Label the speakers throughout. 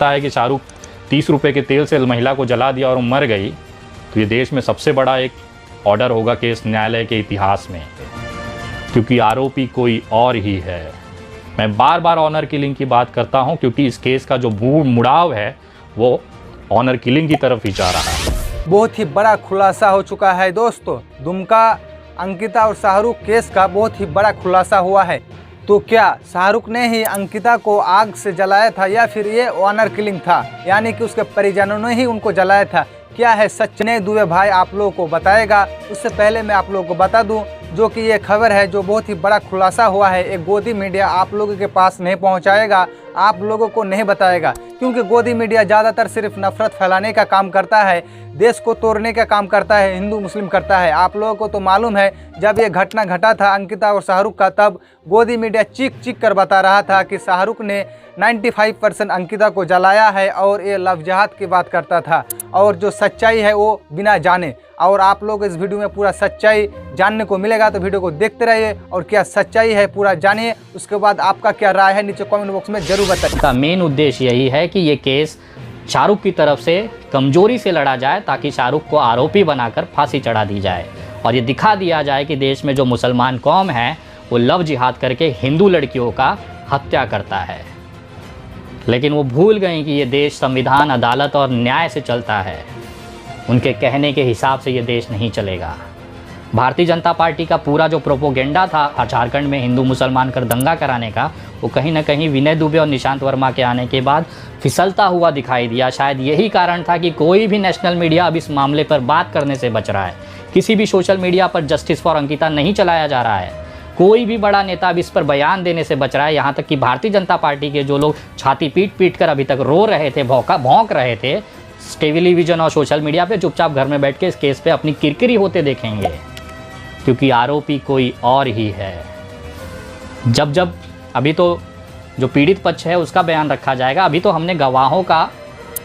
Speaker 1: है कि शाहरुख 30 रुपए के तेल से महिला को जला दिया और मर गई, तो ये देश में सबसे बड़ा एक ऑर्डर होगा केस न्यायालय के इतिहास में, क्योंकि आरोपी कोई और ही है। मैं बार बार ऑनर किलिंग की बात करता हूं क्योंकि इस केस का जो मुड़ाव है वो ऑनर किलिंग की तरफ ही जा रहा है।
Speaker 2: बहुत ही बड़ा खुलासा हो चुका है दोस्तों। दुमका अंकिता और शाहरुख केस का बहुत ही बड़ा खुलासा हुआ है। तो क्या शाहरुख ने ही अंकिता को आग से जलाया था या फिर ये ऑनर किलिंग था, यानी कि उसके परिजनों ने ही उनको जलाया था? क्या है सच? विनय दुबे भाई आप लोगों को बताएगा। उससे पहले मैं आप लोगों को बता दूं जो कि ये खबर है जो बहुत ही बड़ा खुलासा हुआ है, एक गोदी मीडिया आप लोगों के पास नहीं पहुंचाएगा, आप लोगों को नहीं बताएगा, क्योंकि गोदी मीडिया ज़्यादातर सिर्फ नफरत फैलाने का काम करता है, देश को तोड़ने का काम करता है, हिंदू मुस्लिम करता है। आप लोगों को तो मालूम है जब ये घटना घटा था अंकिता और शाहरुख का, तब गोदी मीडिया चीख चीख कर बता रहा था कि शाहरुख ने 95% अंकिता को जलाया है और ये लव जिहाद की बात करता था, और जो सच्चाई है वो बिना जाने। और आप लोग इस वीडियो में पूरा सच्चाई जानने को मिलेगा, तो वीडियो को देखते रहिए और क्या सच्चाई है पूरा जानिए। उसके बाद आपका क्या राय है नीचे कमेंट बॉक्स में जरूर बताइए।
Speaker 3: का मेन उद्देश्य यही है कि ये केस शाहरुख की तरफ से कमजोरी से लड़ा जाए, ताकि शाहरुख को आरोपी बनाकर फांसी चढ़ा दी जाए और ये दिखा दिया जाए कि देश में जो मुसलमान कौम है वो लव जिहाद करके हिंदू लड़कियों का हत्या करता है। लेकिन वो भूल गए कि ये देश संविधान, अदालत और न्याय से चलता है। उनके कहने के हिसाब से ये देश नहीं चलेगा। भारतीय जनता पार्टी का पूरा जो प्रोपोगेंडा था झारखंड में हिंदू मुसलमान कर दंगा कराने का, वो कहीं ना कहीं विनय दुबे और निशांत वर्मा के आने के बाद फिसलता हुआ दिखाई दिया। शायद यही कारण था कि कोई भी नेशनल मीडिया अब इस मामले पर बात करने से बच रहा है। किसी भी सोशल मीडिया पर जस्टिस फॉर अंकिता नहीं चलाया जा रहा है। कोई भी बड़ा नेता अब इस पर बयान देने से बच रहा है। यहाँ तक कि भारतीय जनता पार्टी के जो लोग छाती पीट पीट कर अभी तक रो रहे थे, भौंक रहे थे, टेलीविजन और सोशल मीडिया पे चुपचाप घर में बैठ के इस केस पे अपनी किरकिरी होते देखेंगे, क्योंकि आरोपी कोई और ही है। जब अभी तो जो पीड़ित पक्ष है उसका बयान रखा जाएगा। अभी तो हमने गवाहों का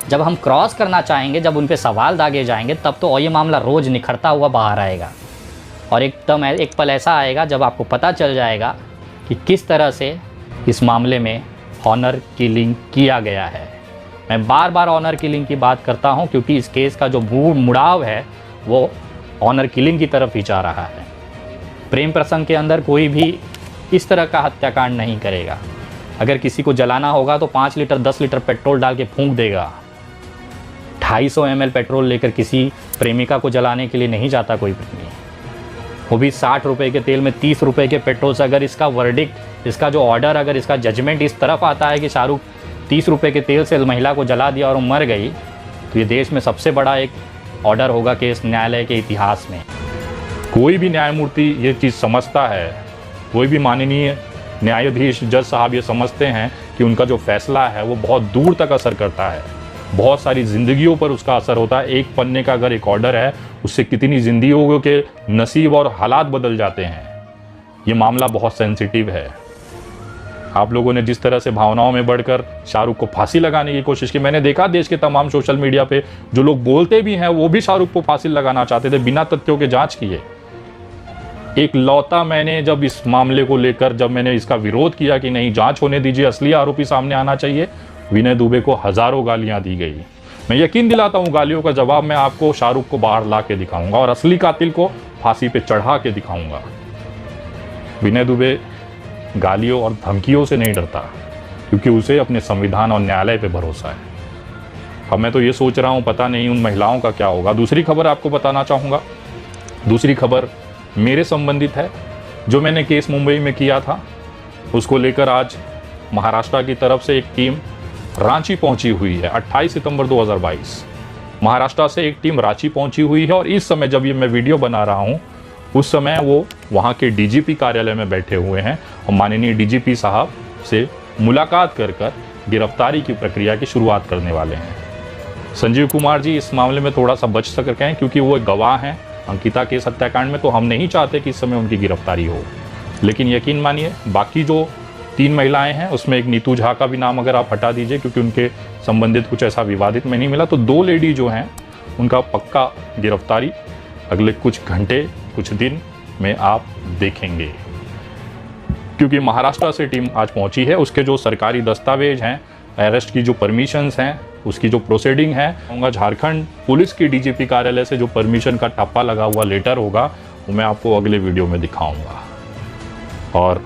Speaker 3: जब हम क्रॉस करना चाहेंगे, जब उन पे सवाल दागे जाएंगे, तब तो ये मामला रोज़ निखरता हुआ बाहर आएगा और एकदम एक पल ऐसा आएगा जब आपको पता चल जाएगा कि किस तरह से इस मामले में ऑनर किलिंग किया गया है। मैं बार बार ऑनर किलिंग की बात करता हूं क्योंकि इस केस का जो मुड़ाव है वो ऑनर किलिंग की तरफ ही जा रहा है। प्रेम प्रसंग के अंदर कोई भी इस तरह का हत्याकांड नहीं करेगा। अगर किसी को जलाना होगा तो 5 लीटर 10 लीटर पेट्रोल डाल के फूंक देगा। 250 ml पेट्रोल लेकर किसी प्रेमिका को जलाने के लिए नहीं जाता कोई प्रेमी, वो भी 60 रुपए के तेल में 30 रुपए के पेट्रोल से। अगर इसका वर्डिक्ट, इसका जो ऑर्डर, अगर इसका जजमेंट इस तरफ आता है कि शाहरुख 30 रुपए के तेल से महिला को जला दिया और मर गई, तो ये देश में सबसे बड़ा एक ऑर्डर होगा केस न्यायालय के इतिहास में।
Speaker 1: कोई भी न्यायमूर्ति ये चीज़ समझता है, कोई भी माननीय न्यायाधीश जज साहब ये समझते हैं कि उनका जो फैसला है वो बहुत दूर तक असर करता है, बहुत सारी ज़िंदगियों पर उसका असर होता है। एक पन्ने का अगर एक ऑर्डर है, उससे कितनी ज़िंदगियों के नसीब और हालात बदल जाते हैं। ये मामला बहुत सेंसिटिव है। आप लोगों ने जिस तरह से भावनाओं में बढ़कर शाहरुख को फांसी लगाने की कोशिश की, मैंने देखा देश के तमाम सोशल मीडिया पे जो लोग बोलते भी हैं वो भी शाहरुख को फांसी लगाना चाहते थे बिना तथ्यों के जांच किए। एक लौता मैंने जब इस मामले को लेकर जब मैंने इसका विरोध किया कि नहीं जांच होने दीजिए, असली आरोपी सामने आना चाहिए, विनय दुबे को हजारों गालियां दी गई। मैं यकीन दिलाता हूं गालियों का जवाब मैं आपको शाहरुख को बाहर ला के दिखाऊंगा और असली कातिल को फांसी पे चढ़ा के दिखाऊंगा। विनय दुबे गालियों और धमकियों से नहीं डरता, क्योंकि उसे अपने संविधान और न्यायालय पे भरोसा है। अब मैं तो ये सोच रहा हूँ पता नहीं उन महिलाओं का क्या होगा। दूसरी खबर आपको बताना चाहूँगा। दूसरी खबर मेरे संबंधित है। जो मैंने केस मुंबई में किया था उसको लेकर आज महाराष्ट्र की तरफ से एक टीम रांची पहुंची हुई है। 28 सितंबर 2022 महाराष्ट्र से एक टीम रांची पहुंची हुई है और इस समय जब ये मैं वीडियो बना रहा हूं उस समय वो वहां के डीजीपी कार्यालय में बैठे हुए हैं और माननीय डीजीपी साहब से मुलाकात कर गिरफ्तारी की प्रक्रिया की शुरुआत करने वाले हैं। संजीव कुमार जी इस मामले में थोड़ा सा बच सके हैं क्योंकि वो एक गवाह हैं अंकिता केस हत्याकांड में, तो हम नहीं चाहते कि इस समय उनकी गिरफ्तारी हो। लेकिन यकीन मानिए बाकी जो 3 महिलाएं हैं उसमें एक नीतू झा का भी नाम अगर आप हटा दीजिए क्योंकि उनके संबंधित कुछ ऐसा विवादित में नहीं मिला, तो 2 लेडी जो हैं उनका पक्का गिरफ्तारी अगले कुछ घंटे कुछ दिन में आप देखेंगे। क्योंकि महाराष्ट्र से टीम आज पहुंची है, उसके जो सरकारी दस्तावेज हैं अरेस्ट की जो परमिशंस हैं, उसकी जो प्रोसीडिंग है, होगा झारखंड पुलिस की डीजीपी कार्यालय से जो परमिशन का ठप्पा लगा हुआ लेटर होगा वो मैं आपको अगले वीडियो में दिखाऊंगा। और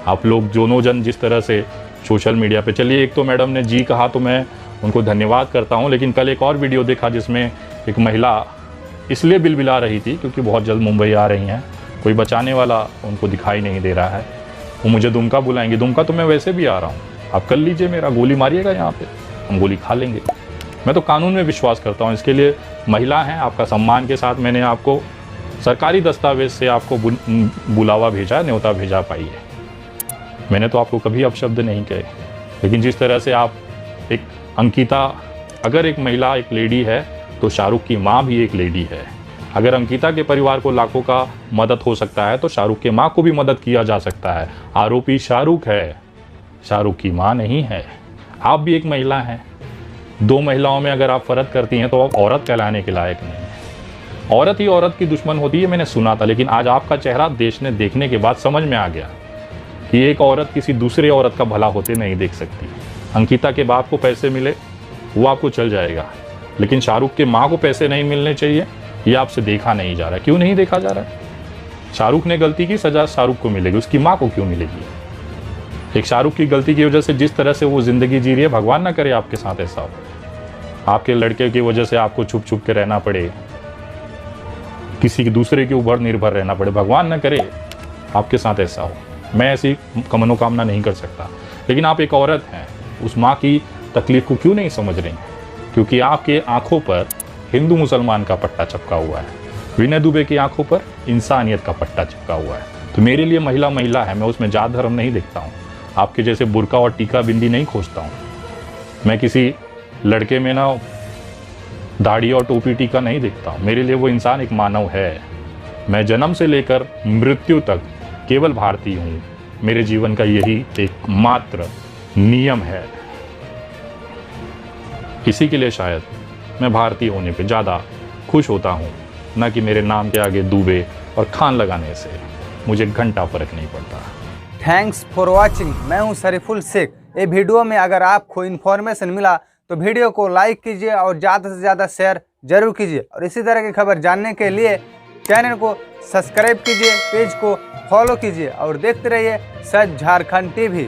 Speaker 1: आप लोग दोनों जन जिस तरह से सोशल मीडिया पे, चलिए एक तो मैडम ने जी कहा तो मैं उनको धन्यवाद करता हूं, लेकिन कल एक और वीडियो देखा जिसमें एक महिला इसलिए बिलबिला रही थी क्योंकि बहुत जल्द मुंबई आ रही हैं, कोई बचाने वाला उनको दिखाई नहीं दे रहा है, वो मुझे दुमका बुलाएंगे। दुमका तो मैं वैसे भी आ रहा हूँ, आप कर लीजिए, मेरा गोली मारिएगा यहाँ पे, हम गोली खा लेंगे। मैं तो कानून में विश्वास करता हूँ, इसके लिए महिला हैं, आपका सम्मान के साथ मैंने आपको सरकारी दस्तावेज से आपको बुलावा भेजा, न्योता भेजा पाई है। मैंने तो आपको कभी अपशब्द नहीं कहे, लेकिन जिस तरह से आप एक अंकिता, अगर एक महिला एक लेडी है तो शाहरुख की माँ भी एक लेडी है। अगर अंकिता के परिवार को लाखों का मदद हो सकता है तो शाहरुख के माँ को भी मदद किया जा सकता है। आरोपी शाहरुख है, शाहरुख की माँ नहीं है। आप भी एक महिला हैं, दो महिलाओं में अगर आप फ़र्क करती हैं तो आप औरत कहलाने के लायक नहीं है। औरत ही औरत की दुश्मन होती है, मैंने सुना था, लेकिन आज आपका चेहरा देश ने देखने के बाद समझ में आ गया कि एक औरत किसी दूसरे औरत का भला होते नहीं देख सकती। अंकिता के बाप को पैसे मिले वो आपको चल जाएगा, लेकिन शाहरुख के माँ को पैसे नहीं मिलने चाहिए, ये आपसे देखा नहीं जा रहा। क्यों नहीं देखा जा रहा है? शाहरुख ने गलती की, सजा शाहरुख को मिलेगी, उसकी माँ को क्यों मिलेगी? एक शाहरुख की गलती की वजह से जिस तरह से वो ज़िंदगी जी रही है, भगवान ना करे आपके साथ ऐसा हो, आपके लड़के की वजह से आपको छुप छुप के रहना पड़े, किसी दूसरे के ऊपर निर्भर रहना पड़े, भगवान ना करे आपके साथ ऐसा हो। मैं ऐसी मनोकामना नहीं कर सकता, लेकिन आप एक औरत हैं, उस माँ की तकलीफ को क्यों नहीं समझ रही? क्योंकि आपके आंखों पर हिंदू मुसलमान का पट्टा चिपका हुआ है, विनय दुबे की आंखों पर इंसानियत का पट्टा चिपका हुआ है। तो मेरे लिए महिला महिला है, मैं उसमें जात धर्म नहीं देखता हूँ, आपके जैसे बुर्का और टीका बिंदी नहीं खोजता हूँ। मैं किसी लड़के में ना दाढ़ी और टोपी टीका नहीं देखता हूँ, मेरे लिए वो इंसान एक मानव है। मैं जन्म से लेकर मृत्यु तक केवल भारतीय हूँ, मेरे जीवन का यही एकमात्र नियम है। इसी के लिए शायद मैं भारतीय होने पे ज़्यादा खुश होता हूँ, ना कि मेरे नाम के आगे दुबे और खान लगाने से मुझे घंटा फर्क नहीं पड़ता।
Speaker 2: Thanks for watching. मैं हूं शरीफुल शेख। ये वीडियो में अगर आपको इन्फॉर्मेशन मिला तो वीडियो को लाइक कीजिए और ज़्यादा से ज़्यादा शेयर जरूर कीजिए, और इसी तरह की खबर जानने के लिए चैनल को सब्सक्राइब कीजिए, पेज को फॉलो कीजिए और देखते रहिए सच झारखंड टीवी।